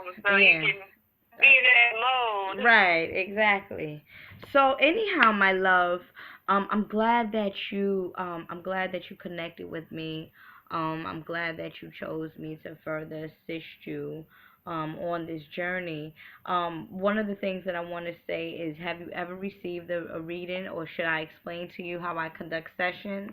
home so you can be in that mode. Right, exactly. So anyhow, my love, I'm glad that you connected with me. I'm glad that you chose me to further assist you on this journey. One of the things that I want to say is, have you ever received a reading, or should I explain to you how I conduct sessions?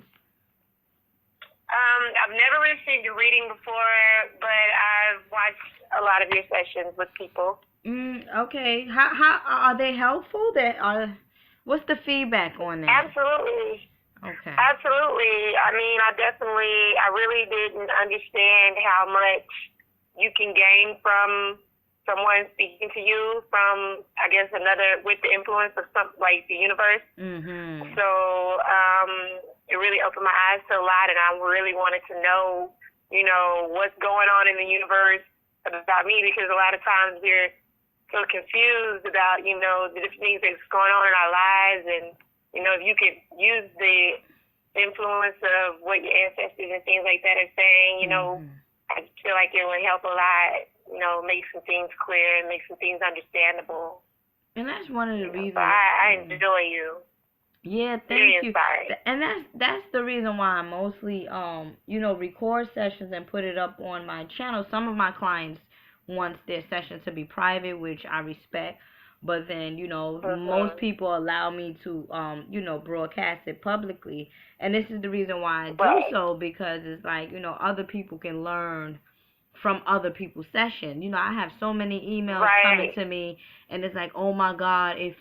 I've never received a reading before, but I've watched a lot of your sessions with people. Okay. How are they helpful? What's the feedback on that? Absolutely. Okay. Absolutely. I mean, I really didn't understand how much you can gain from someone speaking to you from, I guess, with the influence of like the universe. Mhm. So, it really opened my eyes to a lot, and I really wanted to know, what's going on in the universe about me, because a lot of times we're so confused about, the different things that's going on in our lives, and, if you could use the influence of what your ancestors and things like that are saying, I feel like it would help a lot, make some things clear and make some things understandable. And that's one of the reasons. So I enjoy you. Yeah, thank you. And that's the reason why I mostly record sessions and put it up on my channel. Some of my clients want their sessions to be private, which I respect. But then, most people allow me to broadcast it publicly. And this is the reason why I do so, because it's like, other people can learn from other people's session. I have so many emails coming to me, and it's like, oh my God, it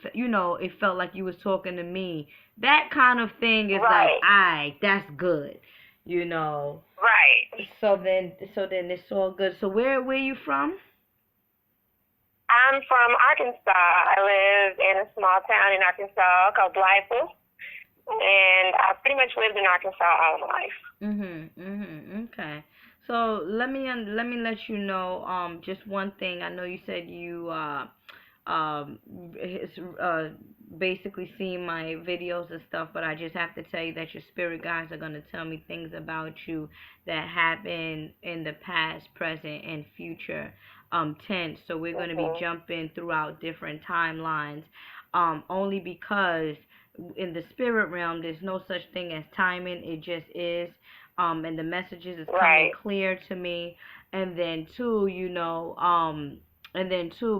felt like you was talking to me. That kind of thing is like, that's good, Right. So then it's all good. So where are you from? I'm from Arkansas. I live in a small town in Arkansas called Blythewood, and I pretty much lived in Arkansas all my life. Okay. So let me let you know just one thing. I know you said you basically seen my videos and stuff, but I just have to tell you that your spirit guides are gonna tell me things about you that happen in the past, present, and future tense. So we're gonna be jumping throughout different timelines, only because in the spirit realm there's no such thing as timing. It just is. And the messages is coming clear to me. And then two,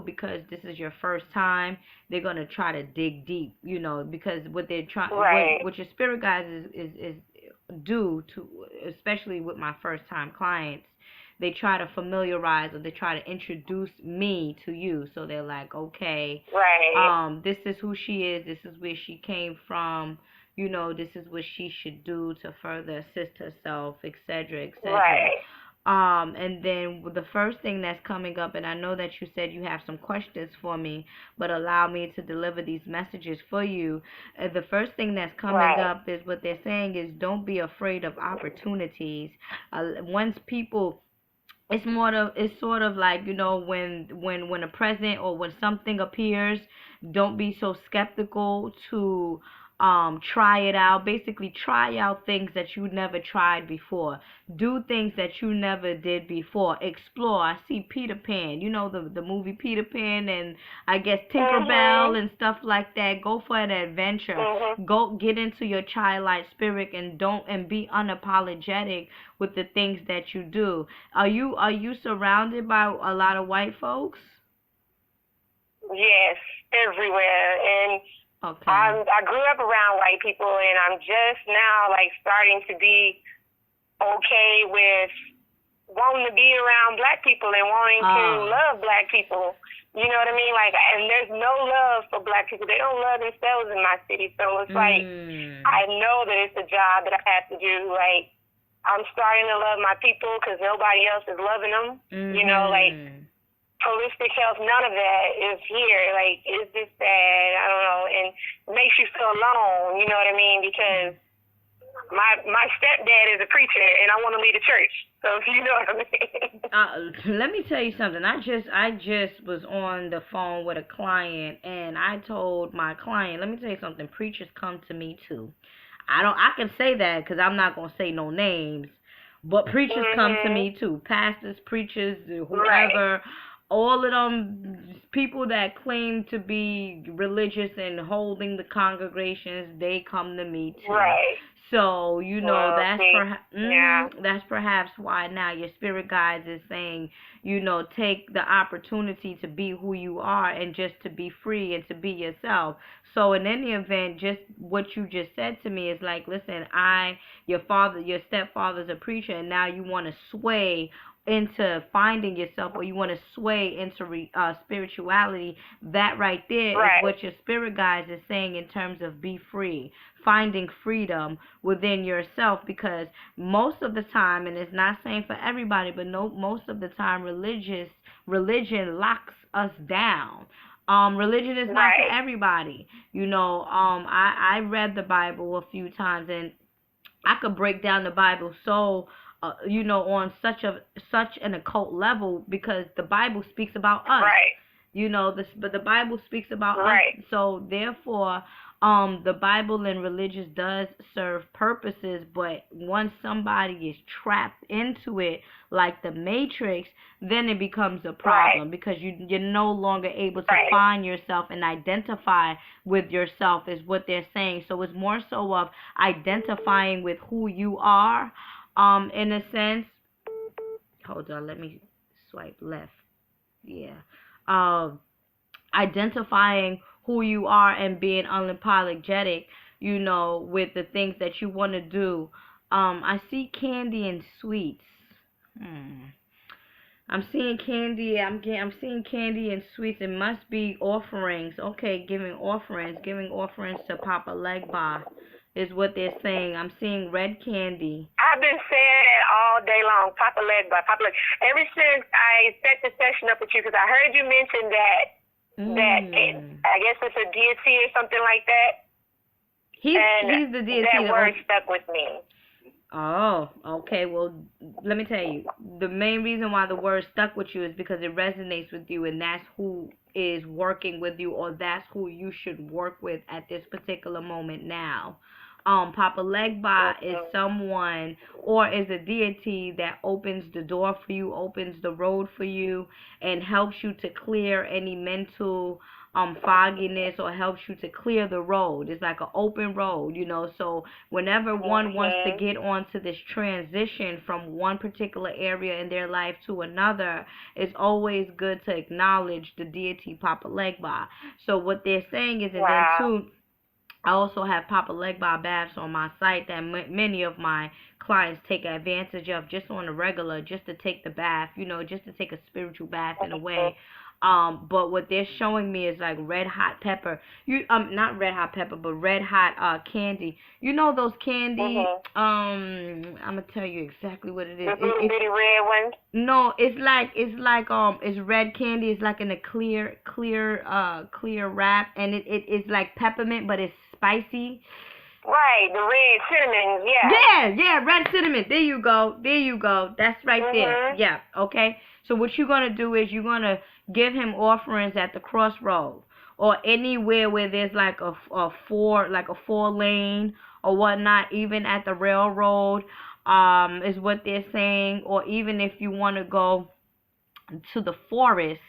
because this is your first time, they're gonna try to dig deep, because what they're trying, what your spirit guides is do to, especially with my first time clients, they try to familiarize, or they try to introduce me to you. So they're like, okay, this is who she is, this is where she came from, this is what she should do to further assist herself, etc., etc. And then the first thing that's coming up, and I know that you said you have some questions for me, but allow me to deliver these messages for you. The first thing that's coming up is what they're saying is, don't be afraid of opportunities. Once people, it's sort of like, when a present or when something appears, don't be so skeptical to try it out. Basically, try out things that you never tried before. Do things that you never did before. Explore. I see Peter Pan, the movie Peter Pan, and I guess Tinkerbell and stuff like that. Go for an adventure. Go get into your childlike spirit, and be unapologetic with the things that you do. Are you surrounded by a lot of white folks? Yes, everywhere. And I grew up around white people, and I'm just now like starting to be okay with wanting to be around black people and wanting to love black people. You know what I mean? Like, and there's no love for black people. They don't love themselves in my city. So it's like, I know that it's a job that I have to do. Like, I'm starting to love my people because nobody else is loving them. Like, holistic health, none of that is here. Like, it's just that, I don't know, and it makes you feel alone, you know what I mean? Because my stepdad is a preacher, and I want to lead a church. So, you know what I mean? Let me tell you something. I just was on the phone with a client, and I told my client, let me tell you something, preachers come to me too. I can say that because I'm not going to say no names, but preachers come to me too. Pastors, preachers, whoever. all of them people that claim to be religious and holding the congregations, they come to me too. Right. So, you know, yeah. That's perhaps why now your spirit guides is saying, you know, take the opportunity to be who you are and just to be free and to be yourself. So in any event, just what you just said to me is like, listen, your stepfather's a preacher, and now you want to sway into finding yourself, or you want to sway into spirituality. That right there is what your spirit guides is saying in terms of be free, finding freedom within yourself, because most of the time, and it's not saying for everybody, but no, most of the time religion locks us down. Religion is not for everybody. You know, I read the Bible a few times, and I could break down the Bible so you know, on such an occult level, because the Bible speaks about us. Right. You know, but the Bible speaks about us. So therefore, the Bible and religious does serve purposes, but once somebody is trapped into it, like the Matrix, then it becomes a problem, because you're no longer able to find yourself and identify with yourself, is what they're saying. So it's more so of identifying with who you are, in a sense. Hold on, let me swipe left. Yeah. Identifying who you are and being unapologetic, you know, with the things that you want to do. I see candy and sweets. I'm seeing candy. I'm seeing candy and sweets. It must be offerings. Okay, giving offerings to Papa Legba is what they're saying. I'm seeing red candy. I've been saying it all day long. Papa Legba. Ever since I set the session up with you, because I heard you mention that I guess it's a deity or something like that. He's the deity. That word stuck with me. Oh, okay. Well, let me tell you. The main reason why the word stuck with you is because it resonates with you, and that's who is working with you, or that's who you should work with at this particular moment now. Papa Legba is someone, or is a deity that opens the door for you, opens the road for you, and helps you to clear any mental fogginess, or helps you to clear the road. It's like an open road, you know. So whenever one wants to get onto this transition from one particular area in their life to another, it's always good to acknowledge the deity Papa Legba. So what they're saying is, and then too, I also have Papa Legba baths on my site that many of my clients take advantage of just on a regular, just to take the bath, you know, just to take a spiritual bath in a way. But what they're showing me is like red hot pepper. Not red hot pepper, but red hot candy. You know those candy? I'm gonna tell you exactly what it is. It's red ones. No, it's red candy. It's like in a clear wrap, and it's like peppermint, but it's spicy. Right, the red cinnamon, yeah. Yeah, red cinnamon. There you go. That's right there. Yeah, okay. So what you're gonna do is you're gonna give him offerings at the crossroad, or anywhere where there's like a four lane or whatnot, even at the railroad, is what they're saying, or even if you want to go to the forest.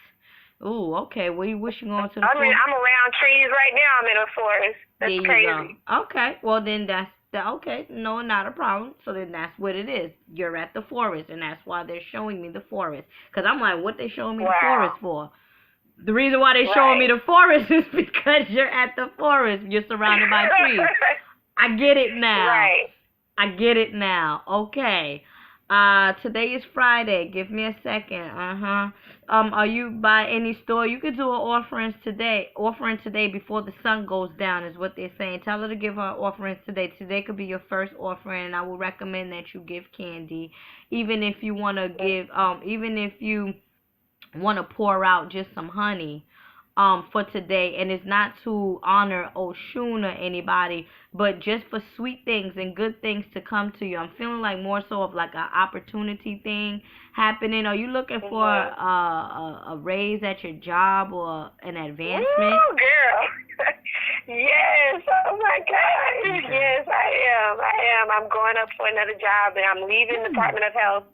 Ooh, okay. Where you wish you going to the forest? I'm around trees right now. I'm in a forest. That's there you crazy. Go. Okay. Well, then okay. No, not a problem. So then that's what it is. You're at the forest, and that's why they're showing me the forest. Because I'm like, what they showing me the forest for? The reason why they're showing me the forest is because you're at the forest. You're surrounded by trees. I get it now. Right. I get it now. Okay. Today is Friday. Give me a second. Are you by any store? You could do an offering today before the sun goes down, is what they're saying. Tell her to give her offerings today. Today could be your first offering, and I will recommend that you give candy. Even if you want to give, even if you want to pour out just some honey, for today, and it's not to honor Oshun or anybody, but just for sweet things and good things to come to you. I'm feeling like more so of like an opportunity thing happening. Are you looking for a raise at your job or an advancement? Ooh, girl. Yes. Oh my God. Yes, I am. I'm going up for another job, and I'm leaving the Department of Health.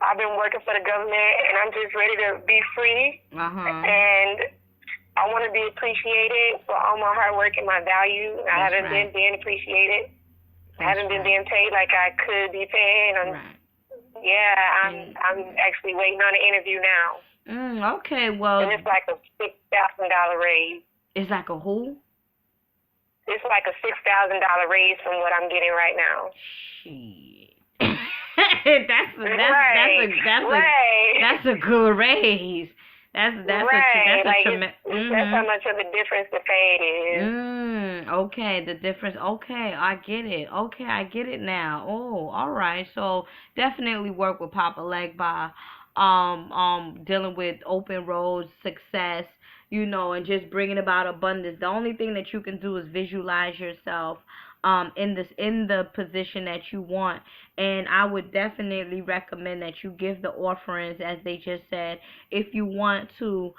I've been working for the government, and I'm just ready to be free. And I want to be appreciated for all my hard work and my value. I haven't been being appreciated. I haven't been being paid like I could be paid. I'm actually waiting on an interview now. Okay, well. And it's like a $6,000 raise. It's like a who? It's like a $6,000 raise from what I'm getting right now. Shit. that's a good raise. That's how much of a difference the pay is. Okay, the difference. Okay, I get it. Okay, I get it now. Oh, all right. So definitely work with Papa Legba, dealing with open roads, success, and just bringing about abundance. The only thing that you can do is visualize yourself in the position that you want. And I would definitely recommend that you give the offerings, as they just said. If you want to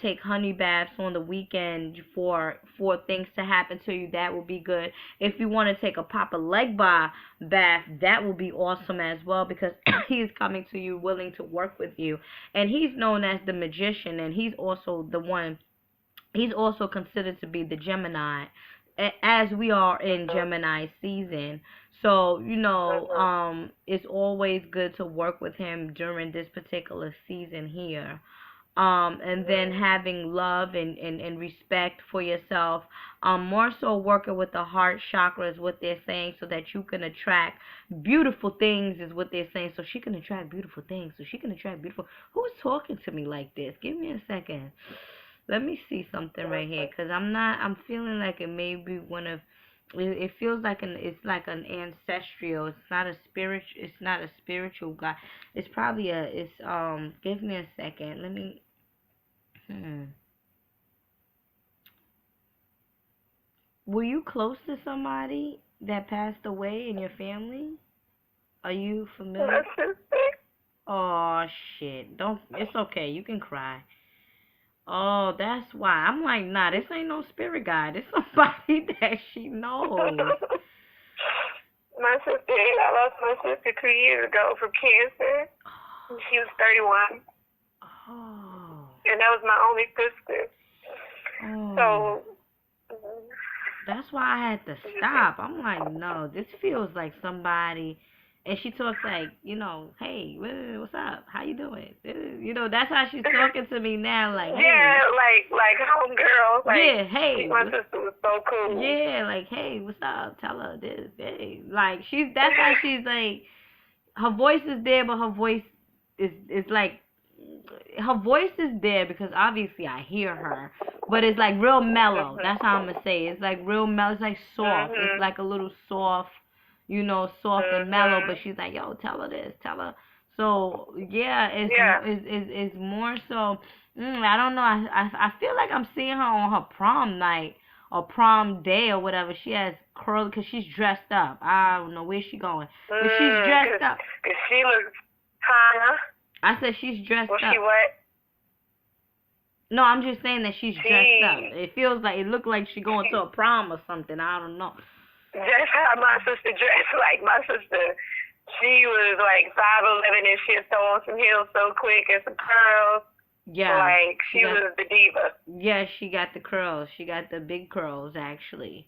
take honey baths on the weekend for things to happen to you, that would be good. If you want to take a Papa Legba bath, that will be awesome as well, because he is coming to you willing to work with you. And he's known as the magician, and he's also considered to be the Gemini, as we are in Gemini season. So, it's always good to work with him during this particular season here. And then having love and respect for yourself. More so working with the heart chakra is what they're saying, so that you can attract beautiful things is what they're saying. So she can attract beautiful things. Who's talking to me like this? Give me a second. Let me see something right here, because I'm feeling like it may be one of, it feels like it's like an ancestral. It's not a spiritual God. It's probably give me a second. Let me, Were you close to somebody that passed away in your family? Are you familiar? Oh, shit. It's okay. You can cry. Oh, that's why. I'm like, nah, this ain't no spirit guide. It's somebody that she knows. I lost my sister 2 years ago from cancer. She was 31. Oh. And that was my only sister. Oh. So. That's why I had to stop. I'm like, no, this feels like somebody. And she talks like, hey, what's up? How you doing? That's how she's talking to me now. Like, hey. Yeah, like homegirl. Like, yeah, hey. My sister was so cool. Yeah, like, hey, what's up? Tell her this. Hey, like that's how she's like. Her voice is there, but her voice is like. Her voice is there because obviously I hear her, but it's like real mellow. That's how I'm gonna say it. It's like real mellow. It's like soft. It's like a little soft. Soft and mellow, but she's like, yo, tell her this, tell her. So yeah, it's more so. I don't know. I feel like I'm seeing her on her prom night or prom day or whatever. She has curly, because she's dressed up. I don't know where she going, but she's dressed up. Cause she looks, huh? I said she's dressed up. She what? No, I'm just saying that she's dressed up. It feels like, it looked like she going to a prom or something. I don't know. That's how my sister dressed. Like, my sister, she was like 5'11", and she'd throw on some heels so quick and some curls. Yeah. Like, she was the diva. Yeah, she got the curls. She got the big curls, actually.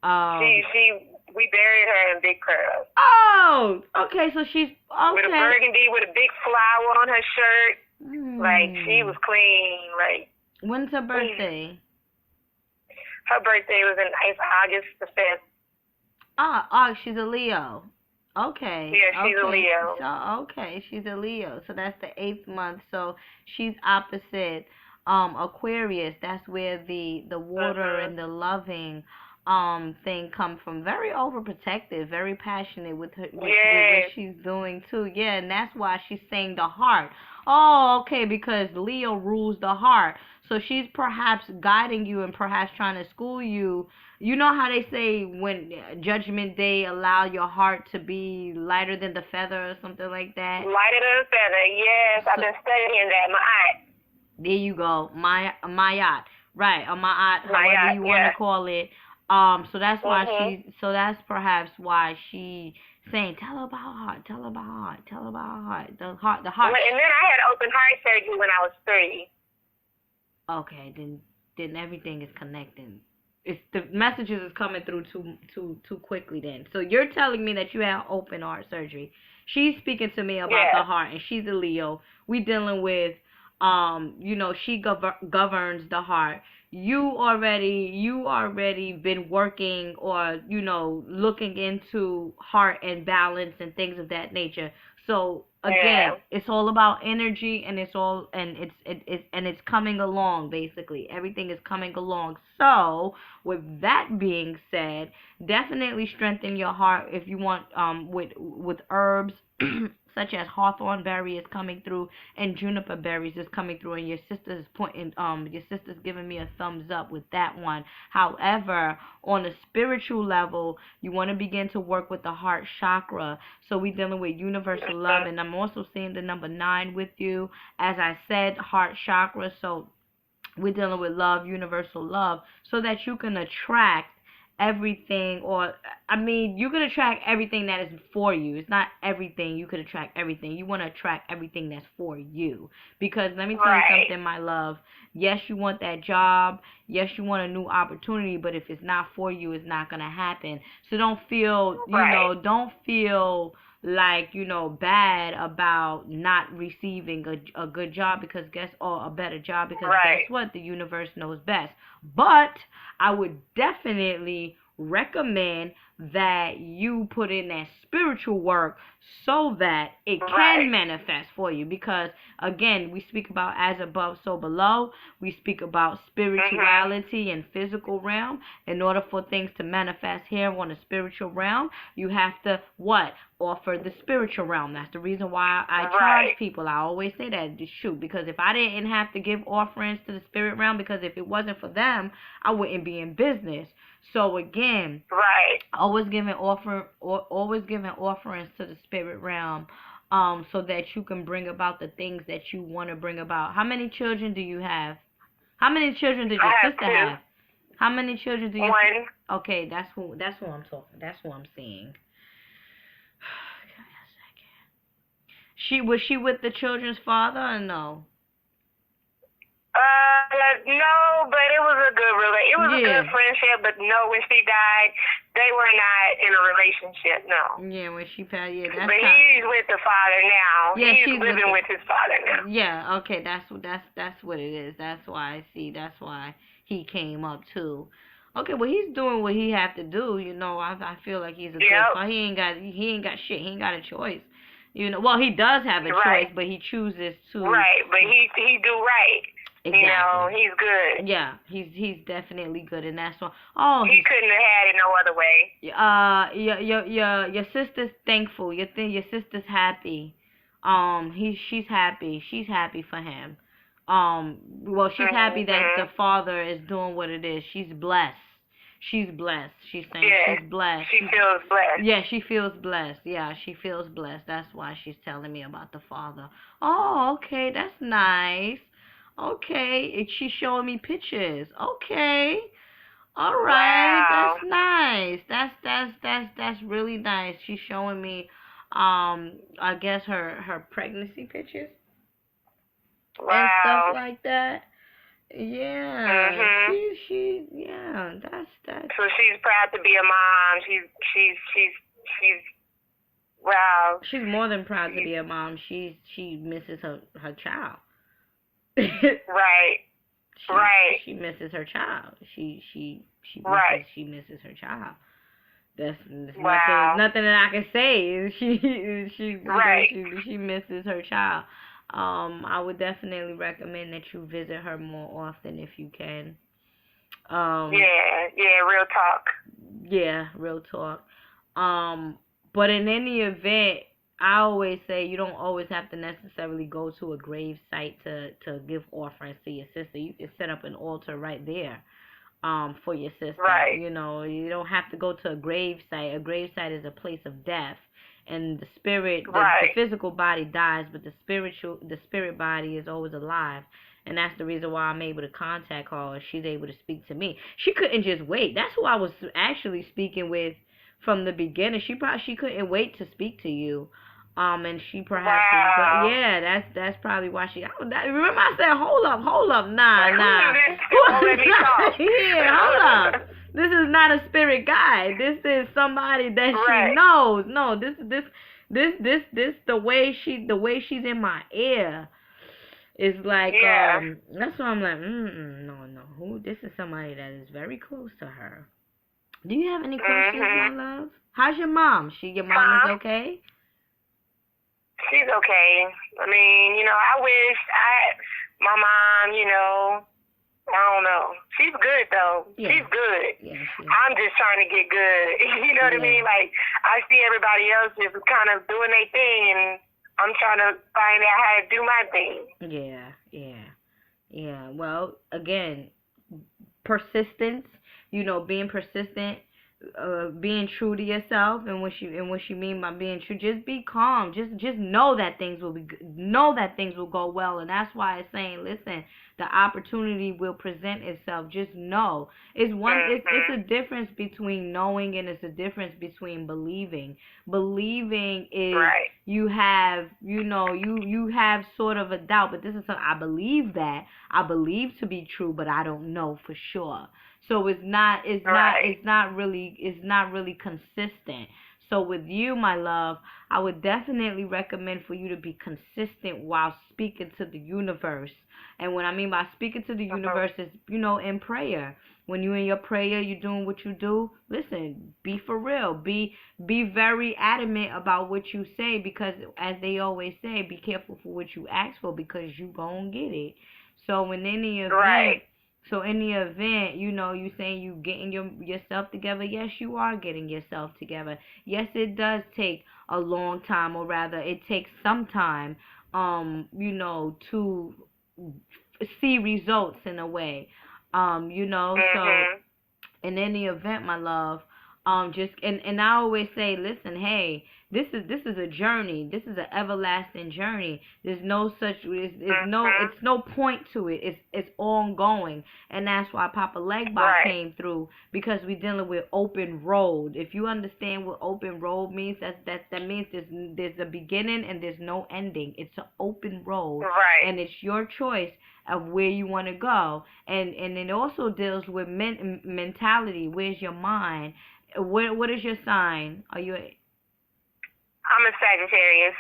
We buried her in big curls. Oh, okay, so she's, okay. With a burgundy, with a big flower on her shirt. Like, she was clean. Like, when's her birthday? Her birthday was in August the 5th. Oh, she's a Leo. Okay. Yeah, she's a Leo. So, okay, she's a Leo. So that's the 8th month. So she's opposite Aquarius. That's where the water and the loving thing come from. Very overprotective, very passionate with what she's doing too. Yeah, and that's why she's saying the heart. Oh, okay, because Leo rules the heart. So she's perhaps guiding you and perhaps trying to school you. You know how they say when Judgment Day, allow your heart to be lighter than the feather or something like that? Lighter than the feather, yes. I've been studying that. Ma'at. There you go. Ma'at. Right, or Ma'at, however you want to call it. So that's why that's perhaps why she saying, tell her about heart, tell her about heart, tell her about heart. The heart. And then I had open heart surgery when I was 3. Okay, then everything is connecting. It's the messages is coming through too quickly then. So you're telling me that you had open heart surgery. She's speaking to me about the heart, and she's a Leo. We dealing with she governs the heart. You already been working or looking into heart and balance and things of that nature. So again, it's all about energy, and it's coming along. Basically, everything is coming along. So with that being said, definitely strengthen your heart if you want, with herbs such as hawthorn berry is coming through, and juniper berries is coming through, and your sister's giving me a thumbs up with that one. However, on a spiritual level, you want to begin to work with the heart chakra. So we dealing with universal love, and I'm also seeing the number 9 with you. As I said, heart chakra. So we're dealing with love, universal love, so that you can attract everything, or you can attract everything that is for you. It's not everything. You could attract everything. You want to attract everything that's for you. Because let me tell you something, my love. Yes, you want that job. Yes, you want a new opportunity, but if it's not for you, it's not going to happen. So don't feel, don't feel like, bad about not receiving a good job, because a better job, because guess what? The universe knows best. But I would definitely recommend that you put in that spiritual work so that it can manifest for you. Because again, we speak about as above, so below. We speak about spirituality and physical realm. In order for things to manifest here on the spiritual realm, you have to offer the spiritual realm. That's the reason why I charge people. I always say that, shoot, because if I didn't have to give offerings to the spirit realm, because if it wasn't for them, I wouldn't be in business. So again, always giving offerings to the spirit realm, so that you can bring about the things that you want to bring about. How many children do you have? How many children did your sister have? How many children do you? 1. Okay, that's who I'm talking. That's who I'm seeing. Give me a second. Was she with the children's father or no? No, but it was a good relationship. It was a good friendship, but no, when she died, they were not in a relationship, no. Yeah, when she passed, but he's with the father now. Yeah, he's living with his father now. Yeah, okay, that's what it is. That's why he came up too. Okay, well, he's doing what he have to do. I feel like he's a good father. He ain't got shit. He ain't got a choice. Well, he does have a choice, but he chooses to. Right, but he do right. Exactly. He's good. Yeah, he's definitely good, and that's why. Oh, he couldn't have had it no other way. Your sister's thankful. Your sister's happy. She's happy. She's happy for him. Well, she's happy that the father is doing what it is. She's blessed. She's blessed. She's saying she's blessed. She feels blessed. Yeah, she feels blessed. Yeah, she feels blessed. That's why she's telling me about the father. Oh, okay, that's nice. Okay, she's showing me pictures. Okay, all right, that's nice. That's really nice. She's showing me, I guess her pregnancy pictures and stuff like that. Yeah, that's. So she's proud to be a mom. She's wow. She's more than proud to be a mom. She misses her child. Right. She misses her child. She misses her child. That's nothing that I can say. She misses her child. I would definitely recommend that you visit her more often if you can. Real talk. Yeah, real talk. But in any event, I always say you don't always have to necessarily go to a grave site to give offerings to your sister. You can set up an altar right there, for your sister. Right. You don't have to go to a grave site. A grave site is a place of death, and the spirit, the physical body dies, but the spirit body is always alive. And that's the reason why I'm able to contact her. She's able to speak to me. She couldn't just wait. That's who I was actually speaking with from the beginning. She couldn't wait to speak to you. And she perhaps is, wow. yeah, that's probably why she. Remember I said, hold up, nah, like, nah. Let me talk. Yeah, hold up. This is not a spirit guide. This is somebody that right. she knows. No, this the way she's in my ear. It's like, yeah. that's why I'm like, no. This is somebody that is very close to her. Do you have any questions, my love? How's your mom? Your mom is okay? She's okay. I mean, I wish my mom, I don't know. She's good though. Yeah. She's good. Yeah, I'm just trying to get good. You know what I mean? Like, I see everybody else just kind of doing their thing, and I'm trying to find out how to do my thing. Yeah. Well, again, persistence. Being persistent. Being true to yourself, and what you mean by being true, just be calm. Just know that things will be good. Know that things will go well, and that's why it's saying, listen, the opportunity will present itself. Just know. It's a difference between knowing, and it's a difference between believing. Believing is you have you have sort of a doubt, but this is something I believe to be true, but I don't know for sure. So it's not really consistent. So with you, my love, I would definitely recommend for you to be consistent while speaking to the universe. And what I mean by speaking to the universe is, in prayer. When you're in your prayer, you're doing what you do. Listen, be for real. Be very adamant about what you say, because as they always say, be careful for what you ask for, because you gonna get it. So in any event. So in the event, you saying you getting yourself together, yes, you are getting yourself together. Yes, it does take a long time, or rather, it takes some time, to see results in a way, so in any event, my love, and I always say, listen, hey, this is a journey. This is an everlasting journey. There's no such it's no point to it. It's ongoing, and that's why Papa Legba came through, because we're dealing with open road. If you understand what open road means, that means there's a beginning and there's no ending. It's an open road, and it's your choice of where you want to go, and it also deals with mentality. Where's your mind? What is your sign? Are you? I'm a Sagittarius.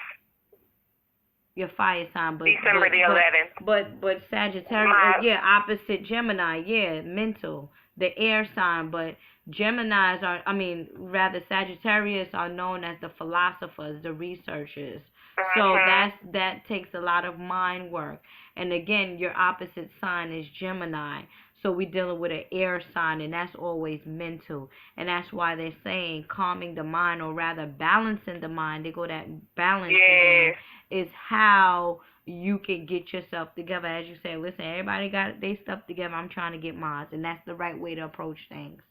Your fire sign, but December the 11th. But Sagittarius, opposite Gemini, mental, the air sign. But Geminis Sagittarius are known as the philosophers, the researchers. So that takes a lot of mind work. And again, your opposite sign is Gemini. So we're dealing with an air sign, and that's always mental. And that's why they're saying calming the mind, or rather balancing the mind. They go that balance again, is how you can get yourself together. As you say, listen, everybody got their stuff together. I'm trying to get mine. And that's the right way to approach things.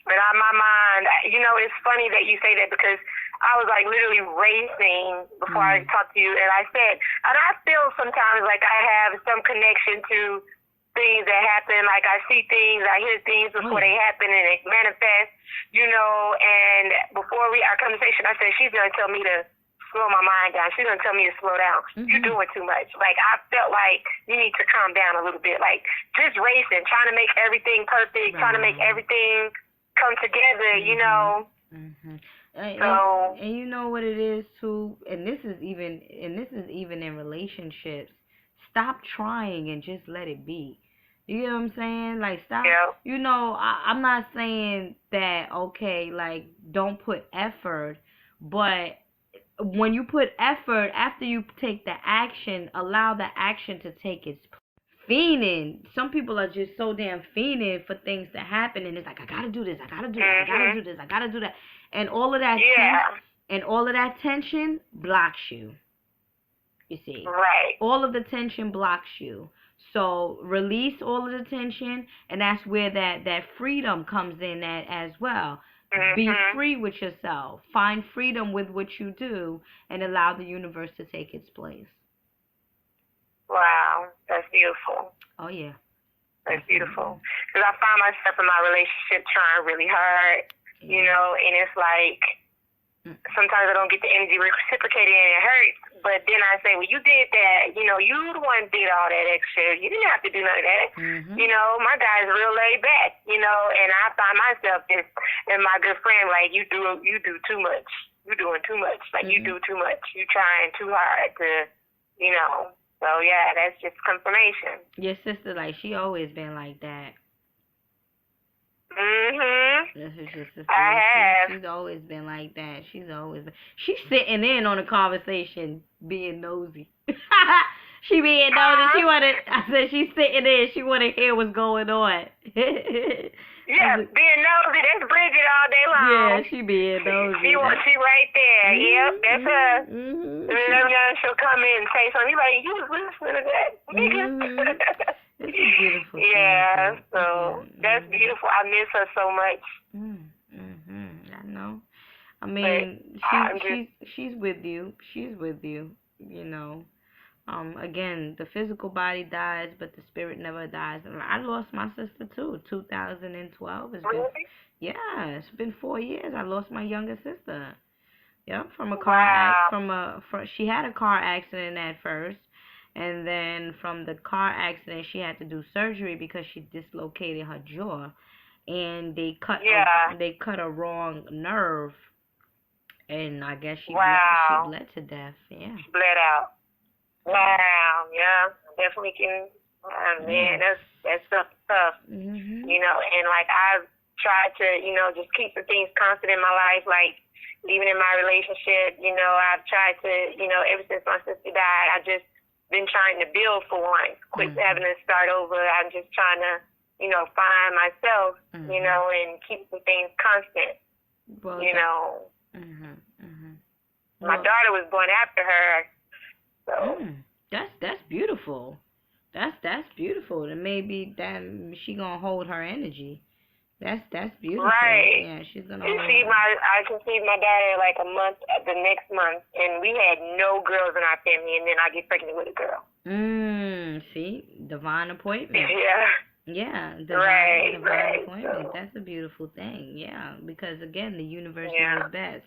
But on my mind, it's funny that you say that, because I was like literally racing before I talked to you, and I said, and I feel sometimes like I have some connection to things that happen. Like, I see things, I hear things before they happen, and they manifest, and before our conversation, I said, she's going to tell me to slow my mind down. She's going to tell me to slow down. You're doing too much. Like, I felt like you need to calm down a little bit. Like, just racing, trying to make everything perfect, trying to make everything come together, And you know what it is too, and this is even in relationships. Stop trying and just let it be. You know what I'm saying? Like, stop. Yeah. I'm not saying that, okay, like, don't put effort, but when you put effort, after you take the action, allow the action to take its place. Fiending. Some people are just so damn fiending for things to happen, and it's like, I gotta do this, I gotta do that, I gotta do this, I gotta do that, and all of that tension blocks you. You see, all of the tension blocks you. So release all of the tension, and that's where that freedom comes in as well. Be free with yourself. Find freedom with what you do, and allow the universe to take its place. Wow, that's beautiful. Oh, yeah. That's beautiful. Because I find myself in my relationship trying really hard, you know, and it's like sometimes I don't get the energy reciprocated and it hurts. But then I say, well, you did that. You know, you the one did all that extra. You didn't have to do none of that. You know, my guy's real laid back, you know, and I find myself just, and my good friend, like, you do too much. You're doing too much. Like, you do too much. You trying too hard to, you know. So, yeah, that's just confirmation. Your sister, like, she always been like that. That's your sister. I have. She's always been like that. She's sitting in on the conversation, being nosy. She being nosy. I said she's sitting in. She want to hear what's going on. Yeah, being nosy, that's Bridget all day long. Yeah, she being nosy. She right there. Yep, that's her. And then she'll come in and say something. You're like, you was listening to that, nigga. It's a beautiful yeah, thing. So that's beautiful. I miss her so much. I know. I mean, she's with you. She's with you. You know. Again, the physical body dies, but the spirit never dies. And I lost my sister too. 2012. It's been 4 years. I lost my younger sister. Yep, from a car she had a car accident at first, and then from the car accident she had to do surgery because she dislocated her jaw, and they cut a wrong nerve, and I guess she bled to death. Yeah. She bled out. Wow, yeah, definitely can. Man, that's tough. You know, and like I've tried to, you know, just keep the things constant in my life. Like even in my relationship, you know, I've tried to, you know, ever since my sister died, I've just been trying to build for once, quit having to start over. I'm just trying to, you know, find myself, you know, and keep the things constant. Well, you know. My daughter was born after her. So. That's beautiful. That's beautiful. And maybe that she gonna hold her energy. That's beautiful. Right. Yeah, she's gonna. I conceived my daughter like a month, the next month, and we had no girls in our family, and then I get pregnant with a girl. See, divine appointment. Yeah. Yeah, divine appointment. So. That's a beautiful thing. Yeah, because again, the universe knows best.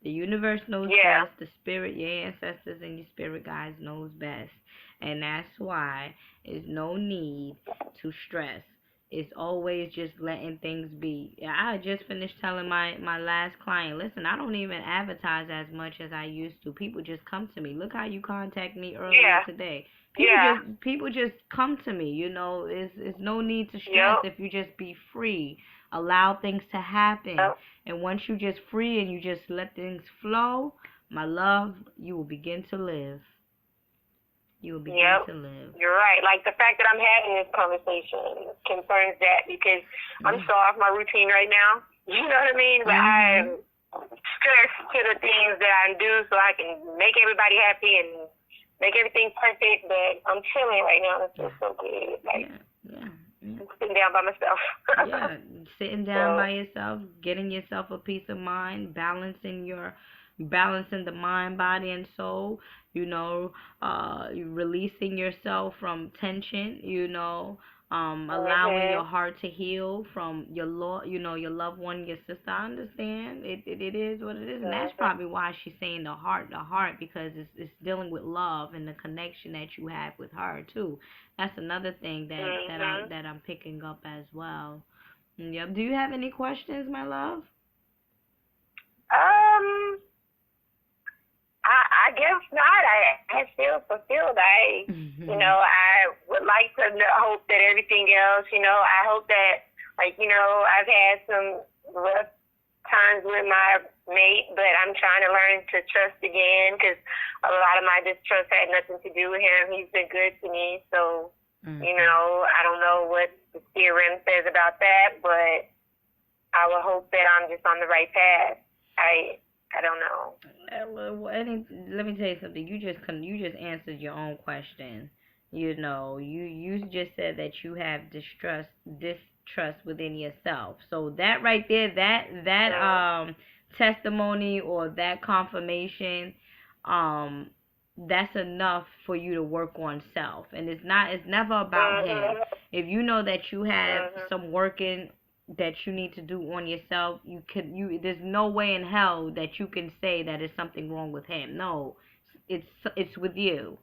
The universe knows best. The spirit, your ancestors and your spirit guides knows best. And that's why there's no need to stress. It's always just letting things be. I just finished telling my last client, listen, I don't even advertise as much as I used to. People just come to me. Look how you contact me earlier today. People just come to me, you know. It's no need to stress if you just be free. Allow things to happen. And once you just free and you just let things flow, my love, you will begin to live. You will begin to live. You're right. Like the fact that I'm having this conversation confirms that because I'm so off my routine right now. You know what I mean? But I'm stressed to the things that I do so I can make everybody happy and make everything perfect. But I'm chilling right now. It feels so good. Like, I'm sitting down by myself. Sitting down by yourself, getting yourself a peace of mind, balancing the mind, body, and soul. You know, releasing yourself from tension. You know, allowing your heart to heal from your your loved one, your sister. I understand it is what it is, and that's probably why she's saying the heart, because it's dealing with love and the connection that you have with her too. That's another thing that I'm picking up as well. Yep. Do you have any questions, my love? I guess not. I feel fulfilled. You know, I would like to hope that everything else, you know, I hope that, like, you know, I've had some rough times with my mate, but I'm trying to learn to trust again because a lot of my distrust had nothing to do with him. He's been good to me. So, you know, I don't know what the theorem says about that, but I will hope that I'm just on the right path. I don't know. Let me tell you something. You just answered your own question. You know, you just said that you have distrust within yourself. So that right there, that testimony or that confirmation, that's enough for you to work on self. And it's never about him. If you know that you have some working that you need to do on yourself, there's no way in hell that you can say that there's something wrong with him. No, it's with you.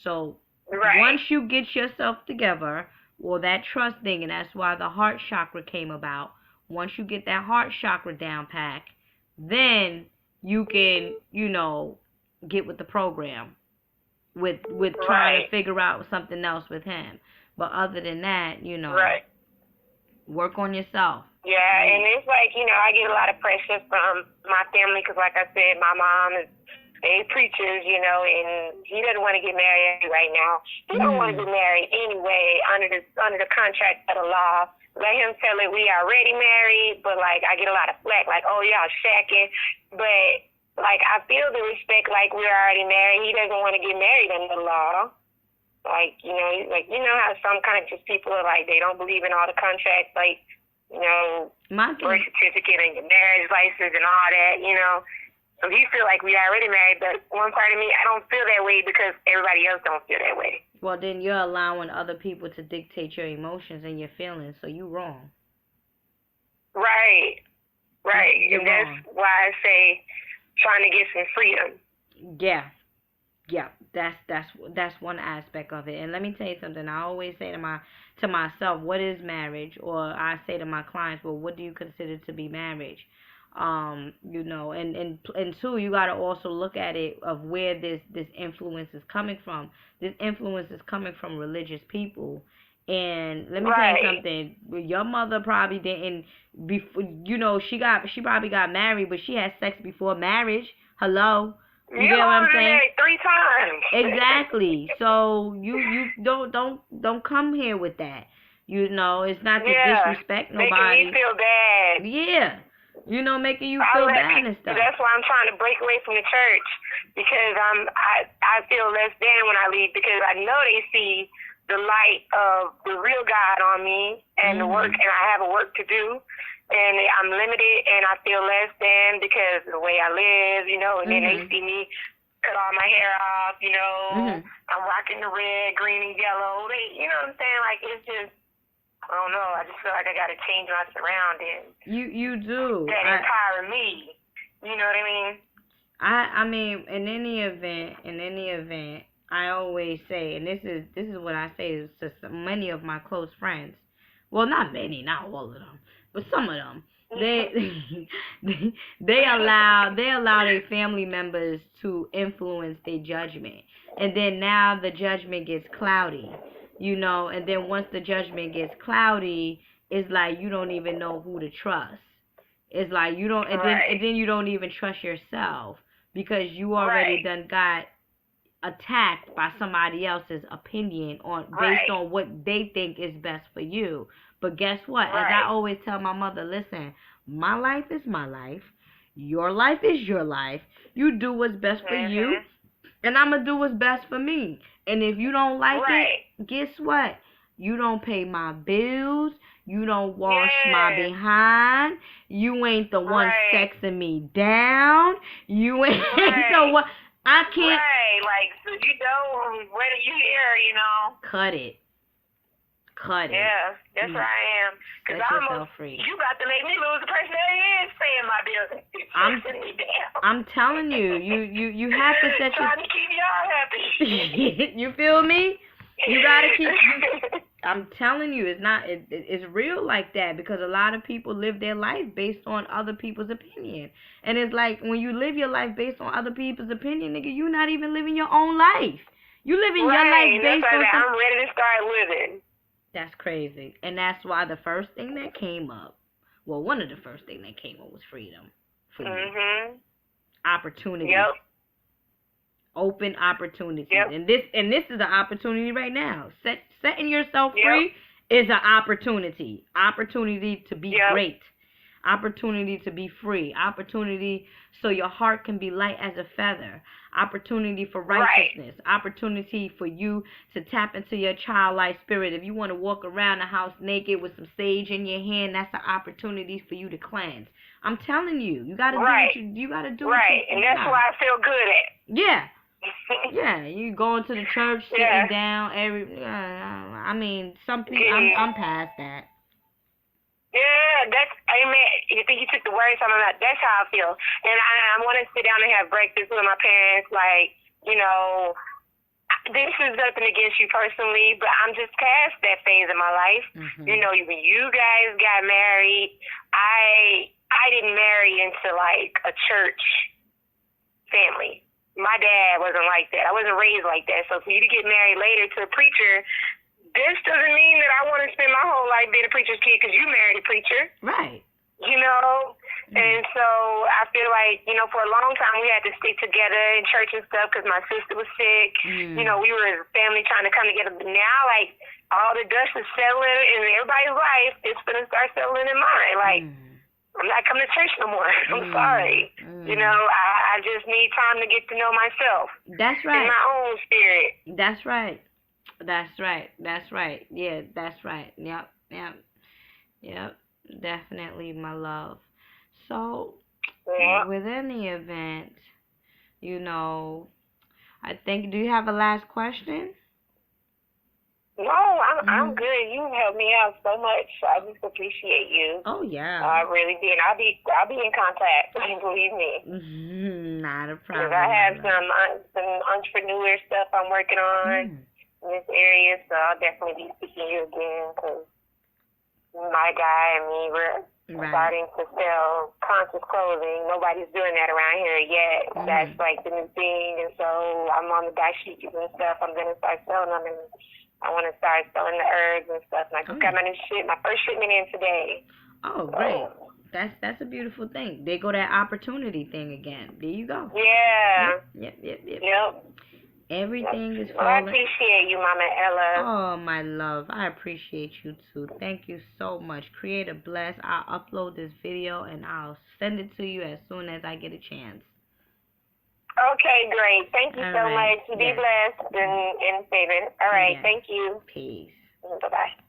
So once you get yourself together, well, that trust thing, and that's why the heart chakra came about. Once you get that heart chakra down pat, then you can, get with the program with trying to figure out something else with him. But other than that, work on yourself. Yeah, and it's like, I get a lot of pressure from my family because, like I said, my mom is preachers, and he doesn't want to get married right now. He don't want to get married anyway under the contract of the law. Let him tell it we already married, but, like, I get a lot of flack, like, oh, y'all shacking. But, like, I feel the respect like we're already married. He doesn't want to get married under the law. Like, how some conscious people are like, they don't believe in all the contracts, like, birth certificate and your marriage license and all that, So he feel like we already married, but one part of me, I don't feel that way because everybody else don't feel that way. Well, then you're allowing other people to dictate your emotions and your feelings, so you're wrong. Right. And that's why I say trying to get some freedom. Yeah, that's one aspect of it. And let me tell you something. I always say to myself, what is marriage? Or I say to my clients, well, what do you consider to be marriage? And two, you got to also look at it of where this influence is coming from. This influence is coming from religious people. And let me tell you something. Your mother probably didn't, she probably got married, but she had sex before marriage. Hello? You get what I'm saying? 3 times. Exactly. So you don't come here with that. It's not to disrespect nobody. Making me feel bad. Yeah. Making you feel bad and stuff. That's why I'm trying to break away from the church because I feel less than when I leave because I know they see the light of the real God on me and the work, and I have a work to do. And I'm limited, and I feel less than because of the way I live, and then they see me cut all my hair off, I'm rocking the red, green, and yellow. You know what I'm saying? Like, it's just, I don't know. I just feel like I got to change my surroundings. You do. That empower me. You know what I mean? I mean, in any event, I always say, and this is what I say to many of my close friends. Well, not many, not all of them, but some of them. They allow their family members to influence their judgment, and then now the judgment gets cloudy, and then once the judgment gets cloudy, it's like you don't even know who to trust. It's like you don't, and then you don't even trust yourself because you already done got attacked by somebody else's opinion based on what they think is best for you. But guess what? As I always tell my mother, listen, my life is my life. Your life is your life. You do what's best for you, and I'm going to do what's best for me. And if you don't like it, guess what? You don't pay my bills. You don't wash my behind. You ain't the one sexing me down. You ain't the one. I can't. Right, like, so whether you here, Cut it. Yeah, that's where I am. Because you about to make me lose the person that is paying my bills. I'm telling you, you have to set trying to keep y'all happy. You feel me? You gotta keep. I'm telling you, it's real like that because a lot of people live their life based on other people's opinion, and it's like when you live your life based on other people's opinion, nigga, you're not even living your own life. You living your life based on. I'm ready to start living. That's crazy, and that's why the first thing that came up, well, one of the first things that came up was freedom. Opportunity. Yep. Open opportunities. Yep. And this is the opportunity right now. Setting yourself free is an opportunity. Opportunity to be great. Opportunity to be free. Opportunity so your heart can be light as a feather. Opportunity for righteousness. Opportunity for you to tap into your childlike spirit. If you want to walk around the house naked with some sage in your hand, that's an opportunity for you to cleanse. I'm telling you, you got to do what you got to do. Right, and that's what I feel good at. Yeah. Yeah, you going to the church, sitting down I mean, something. I'm past that. Yeah, I mean, you think you took the words out of that? That's how I feel. And I want to sit down and have breakfast with my parents, like, you know, this is nothing against you personally, but I'm just past that phase of my life. You know, when you guys got married, I didn't marry into like a church family. My dad wasn't like that. I wasn't raised like that. So for you to get married later to a preacher, this doesn't mean that I want to spend my whole life being a preacher's kid because you married a preacher. Right. You know? And so I feel like, you know, for a long time we had to stick together in church and stuff because my sister was sick. You know, we were as a family trying to come together. But now, like, all the dust is settling in everybody's life. It's going to start settling in mine. Like, I'm not coming to church no more. I'm sorry. You know, I just need time to get to know myself. That's right. In my own spirit. That's right. That's right. That's right. Yeah, that's right. Yep. Definitely, my love. So, within the event, you know, I think, do you have a last question? No, I'm good. You helped me out so much. I just appreciate you. Oh yeah. I really did. I'll be in contact. Believe me. Not a problem. I have some entrepreneur stuff I'm working on in this area, so I'll definitely be speaking to you again because my guy and me we're starting to sell conscious clothing. Nobody's doing that around here yet. That's like the new thing, and so I'm on the back sheets and stuff. I'm gonna start selling them and I want to start selling the herbs and stuff. And I just got my first shipment in today. Oh, great. That's a beautiful thing. They go that opportunity thing again. There you go. Yeah. Yep. Everything is falling. Well, I appreciate you, Mama Ella. Oh, my love. I appreciate you, too. Thank you so much. Create a bless. I'll upload this video, and I'll send it to you as soon as I get a chance. Okay, great. Thank you so much. Be blessed and favored. All right, thank you. Peace. Bye-bye.